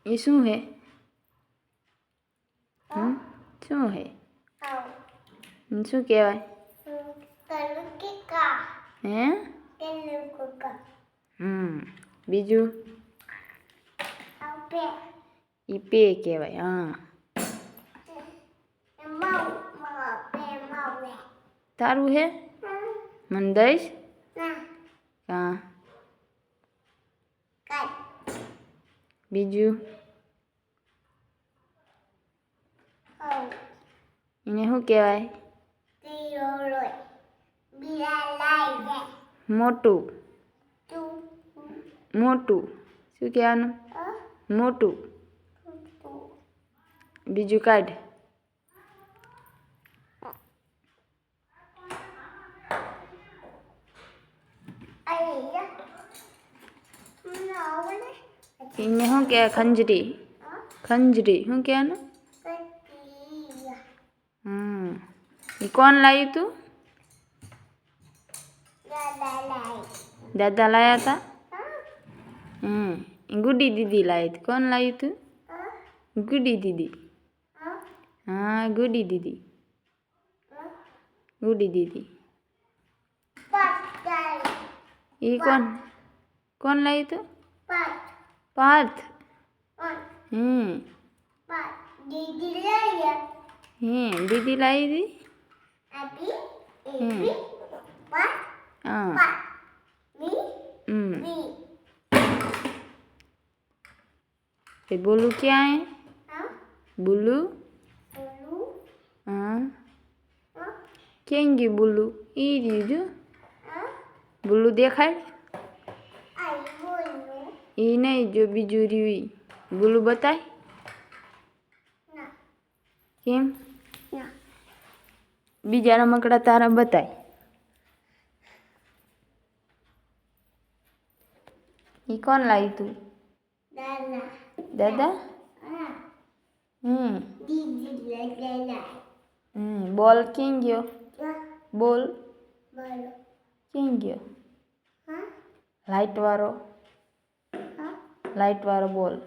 ये शू है? शू है? शू कहवाय? हैं? बीजू? ई पे कहवाय। हाँ, तारू है? मन दईश? हाँ, बीजू? इने शू कहवाय? मोटू। मोटू शू कहवानुं? मोटू। बीजू काढ। इने शू कहवाय? खंजरी। खंजरी शू कहवानुं? ये कौन लायु तू? दादा लाया था? गुड्डी दीदी लाई थी। कौन लाई तू? गुड्डी दीदी। हाँ, गुड्डी दीदी। गुड्डी दीदी। ये कौन लाई तू? पार्थ। दीदी लाई थी? हाँ। ये बोलू क्या है? बुल्लू? हाँ, केंगी बुल्लू? ई जो बुल्लू देखाय? ई नहीं, जो बीजू रही बुल्लू बताय? केम? बीजा रमकड़ा तारा बताय? ये कौन लाई तू? दादा? बॉल कें गयो? बोल कें गयो? लाइट वारो बॉल।